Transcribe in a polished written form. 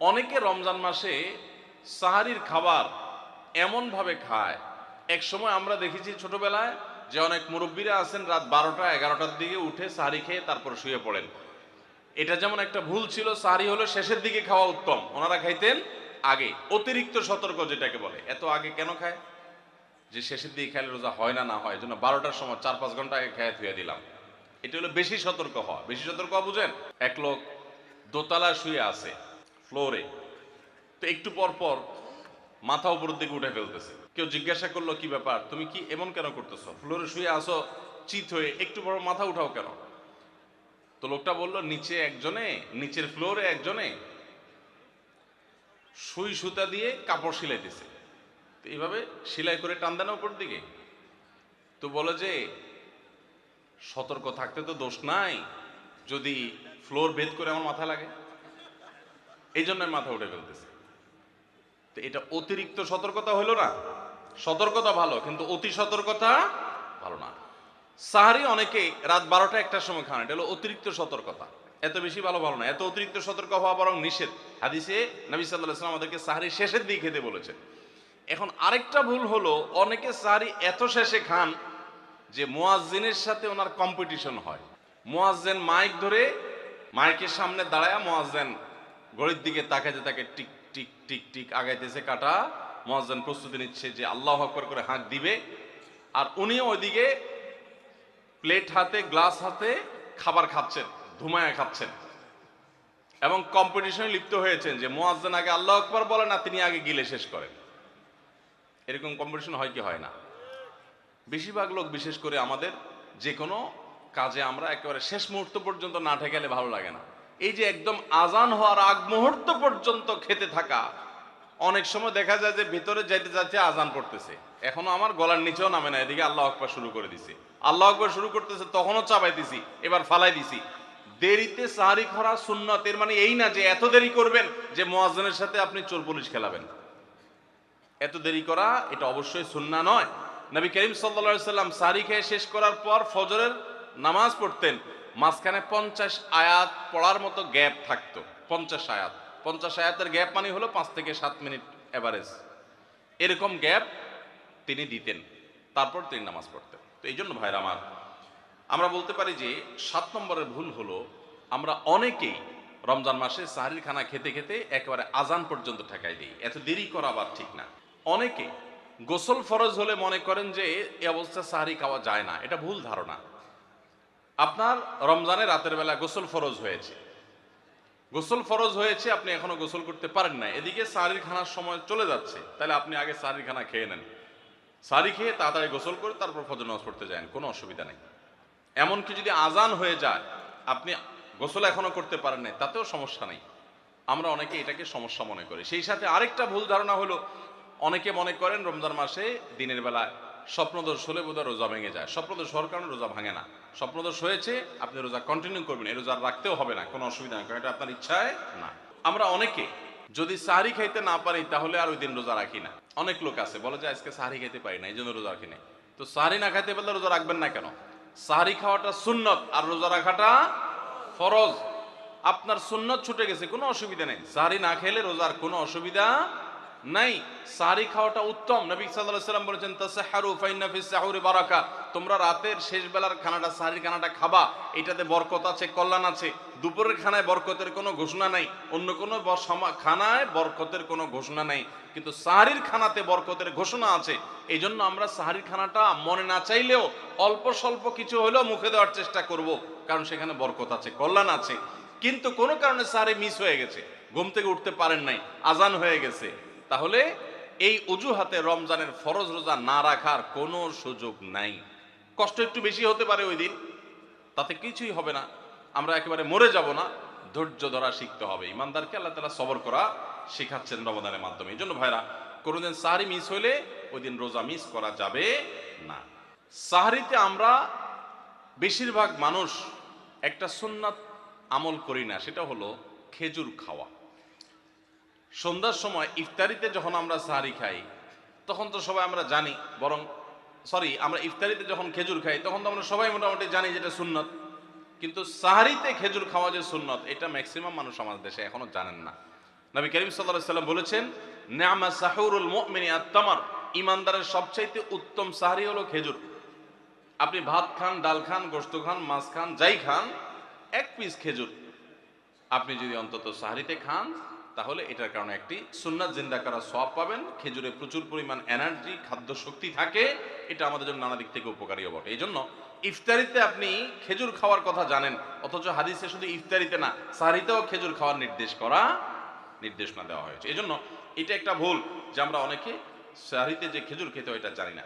অনেকে রমজান মাসে সাহারির খাবার এমনভাবে খায়, এক সময় আমরা দেখেছি ছোটবেলায় যে অনেক মুরব্বীরা আছেন রাত 12টা 11টার দিকে উঠে সাহারি খেয়ে তারপর শুয়ে পড়েন। এটা যেমন একটা ভুল ছিল, সাহারি হলো শেষের দিকে খাওয়া উত্তম, ওনারা খাইতেন আগে। অতিরিক্ত সতর্ক যেটাকে বলে, এত আগে কেন খায়? যে শেষের দিকে খাইলে রোজা হয় না, না হয় জন্য 12টার সময় 4-5 ঘন্টা আগে খেয়ে ধুয়ে দিলাম। এটা হলো বেশি সতর্ক হওয়া। বেশি সতর্ক হওয়া বুঝেন? এক লোক দোতলা শুয়ে আছে ফ্লোরে, তো একটু পর পর মাথা উপরের দিকে উঠে ফেলতেছে। কেউ জিজ্ঞাসা করলো কি ব্যাপার, তুমি কি এমন কেন করতেছো? ফ্লোরে শুয়ে আসো চিত হয়ে, একটু বড় মাথা উঠাও কেন? তো লোকটা বলল, নিচের ফ্লোরে একজনে সুই সুতা দিয়ে কাপড় সিলাইতেছে, তো এইভাবে সেলাই করে টান দেন উপর দিকে। তো বলে যে সতর্ক থাকতে তো দোষ নাই, যদি ফ্লোর ভেদ করে আমার মাথা লাগে, এই জন্য আমি মাথা উঠে ফেলতেছি। তো এটা অতিরিক্ত সতর্কতা হলো না? সতর্কতা ভালো, কিন্তু অতি সতর্কতা ভালো না। সাহারি অনেকে রাত 12টা 1টার সময় খান, এটা হলো অতিরিক্ত সতর্কতা। এত বেশি ভালো না, এত অতিরিক্ত সতর্ক হওয়া বরং নিষেধ। হাদিসে নবী সাল্লাল্লাহু আলাইহি ওয়াসাল্লাম আমাদেরকে সাহারি শেষের দিকে খেতে বলেছেন। এখন আরেকটা ভুল হলো, অনেকে সাহারি এত শেষে খান যে মুয়াজ্জিনের সাথে ওনার কম্পিটিশন হয়। মুয়াজ্জিন মাইক ধরে, মাইকের সামনে দাঁড়ায় মুয়াজ্জিন ঘড়ির দিকে তাকাইতে তাকে টিক টিক টিক টিক আগাইতেছে কাটা। মুয়াজ্জিন প্রস্তুতি নিচ্ছে যে আল্লাহু আকবার করে হাঁক দিবে, আর উনিও ওইদিকে প্লেট হাতে গ্লাস হাতে খাবার খাচ্ছেন, ধুমায়া খাচ্ছেন, এবং কম্পিটিশনে লিপ্ত হয়েছেন যে মুয়াজ্জিন আগে আল্লাহু আকবার বলে না, তিনি আগে গিলে শেষ করেন। এরকম কম্পিটিশন হয় কি হয় না? বেশিরভাগ লোক, বিশেষ করে আমাদের যে কোনো কাজে আমরা একেবারে শেষ মুহূর্ত পর্যন্ত না ঠেকালে ভালো লাগে না। এই যে একদম আজান হওয়ার আগ মুহূর্ত পর্যন্ত খেতে থাকা, অনেক সময় দেখা যায় যে ভিতরে যাইতে যাচ্ছে আজান পড়তেছে, এখনো আমার গলার নিচেও নামে না, এদিকে আল্লাহ আকবার শুরু করে দিছি, আল্লাহ আকবার শুরু করতেছে, তখনও চাপাইতেছি, এবার ফালাই দিছি। দেরিতে সাহারি খাওয়া সুন্নত, এর মানে এই না যে এত দেরি করবেন যে মুয়াজ্জিনের সাথে আপনি চোর পুলিশ খেলাবেন। এত দেরি করা এটা অবশ্যই সুন্নাহ নয়। নবী করিম সাল্লাল্লাহু আলাইহি সাল্লাম সাহারি খেয়ে শেষ করার পর ফজরের নামাজ পড়তেন, মাঝখানে 50 আয়াত পড়ার মতো গ্যাপ থাকতো। 50 আয়াত, 50 আয়াতের গ্যাপ মানে হলো 5 থেকে 7 মিনিট এভারেজ, এরকম গ্যাপ তিনি দিতেন, তারপর তিনি নামাজ পড়তেন। তো এই জন্য ভাইরা আমার, আমরা বলতে পারি যে 7 নম্বরের ভুল হলো, আমরা অনেকেই রমজান মাসে সাহারির খানা খেতে খেতে একেবারে আজান পর্যন্ত ঠেকাই দিই। এত দেরি করা আবার ঠিক না। অনেকে গোসল ফরজ হলে মনে করেন যে এই অবস্থা সাহারি খাওয়া যায় না, এটা ভুল ধারণা। আপনার রমজানে রাতের বেলা গোসল ফরজ হয়েছে, আপনি এখনো গোসল করতে পারেন না, এদিকে সাহারির খানার সময় চলে যাচ্ছে, তাহলে আপনি আগে সাহারির খানা খেয়ে নেন, সাহারি খেয়ে তাড়াতাড়ি গোসল করে তারপর ফজর নামাজ পড়তে যান, কোনো অসুবিধা নেই। এমনকি যদি আজান হয়ে যায়, আপনি গোসল এখনো করতে পারেন না, তাতেও সমস্যা নেই। আমরা অনেকে এটাকে সমস্যা মনে করি। সেই সাথে আরেকটা ভুল ধারণা হলো, অনেকে মনে করেন রমজান মাসে দিনের বেলায় স্বপ্নদোষ হলে বোধহয় রোজা ভেঙে যায়। স্বপ্নদোষ হওয়ার কারণে রোজা ভাঙে না। স্বপ্নদোষ হয়েছে, আপনি রোজা কন্টিনিউ করবেন, এই রোজা রাখতেও হবে না, কোনো অসুবিধা নেই, কারণ এটা আপনার ইচ্ছায় না। আমরা অনেকে যদি সাহারি খাইতে না পারি তাহলে আর ওই দিন রোজা রাখি না। অনেক লোক আছে বলে যে আজকে সাহারি খাইতে পারি না, এই জন্য রোজা রাখি না। তো সাহারি না খাইতে পারলে রোজা রাখবেন না কেন? সাহারি খাওয়াটা সুন্নত আর রোজা রাখাটা ফরজ। আপনার সুন্নত ছুটে গেছে, কোনো অসুবিধা নেই, সাহারি না খেলে রোজার কোনো অসুবিধা নাই। সাহারি খাওয়াটা উত্তম। নবী সাল্লাল্লাহু আলাইহি ওয়াসাল্লাম বলেছেন, তাসাহহারু ফাইন্না ফিস সাহুরি বারাকা, তোমরা রাতের শেষ বেলার খানাটা, সাহারির খানাটা খাবা, এটাতে বরকত আছে, কল্যাণ আছে। দুপুরের খানায় বরকতের কোনো ঘোষণা নাই, অন্য কোনো খানায় বরকতের কোনো ঘোষণা নাই, কিন্তু সাহারির খানাতে বরকতের ঘোষণা আছে। এই জন্য আমরা সাহারির খানাটা মনে না চাইলেও অল্প স্বল্প কিছু হলেও মুখে দেওয়ার চেষ্টা করব, কারণ সেখানে বরকত আছে, কল্যাণ আছে। কিন্তু কোনো কারণে সাহারি মিস হয়ে গেছে, ঘুম থেকে উঠতে পারেন নাই, আজান হয়ে গেছে, তাহলে এই অজুহাতে রমজানের ফরজ রোজা না রাখার কোনো সুযোগ নাই। কষ্ট একটু বেশি হতে পারে ওই দিন, তাতে কিছুই হবে না, আমরা একেবারে মরে যাব না। ধৈর্য ধরা শিখতে হবে। ইমানদারকে আল্লাহ তাআলা সবর করা শেখাচ্ছেন রমজানের মাধ্যমে। এই জন্য ভাইরা, কোনোদিন সাহারি মিস হইলে ওই দিন রোজা মিস করা যাবে না। সাহারিতে আমরা বেশিরভাগ মানুষ একটা সুন্নাত আমল করি না, সেটা হলো খেজুর খাওয়া। সন্ধ্যার সময় ইফতারিতে যখন আমরা সাহারি খাই, তখন তো সবাই আমরা জানি, আমরা ইফতারিতে যখন খেজুর খাই তখন তো আমরা সবাই মোটামুটি জানি যেটা সুন্নত। কিন্তু সাহারিতে খেজুর খাওয়া যে সুন্নত, এটা ম্যাক্সিমাম মানুষ আমাদের দেশে এখনো জানেন না। নবী করিম সাল্লাল্লাহু আলাইহি সাল্লাম বলেছেন, নি'মা সাহুরুল মুমিনি আত-তামার, ঈমানদারের সবচাইতে উত্তম সাহরি হলো খেজুর। আপনি ভাত খান, ডাল খান, গোশত খান, মাছ খান, যাই খান, এক পিস খেজুর আপনি যদি অন্তত সাহরিতে খান, তাহলে এটার কারণে একটি সুন্নাত জিন্দা করার সওয়াব পাবেন। খেজুরে প্রচুর পরিমাণ এনার্জি, খাদ্য শক্তি থাকে, এটা আমাদের জন্য নানা দিক থেকে উপকারীও বটে। এই জন্য ইফতারিতে আপনি খেজুর খাওয়ার কথা জানেন, অথচ হাদিসে শুধু ইফতারিতে না, সাহরিতেও খেজুর খাওয়ার নির্দেশনা দেওয়া হয়েছে। এই জন্য এটা একটা ভুল যে আমরা অনেকে সাহরিতে যে খেজুর খেতে হয় এটা জানি না।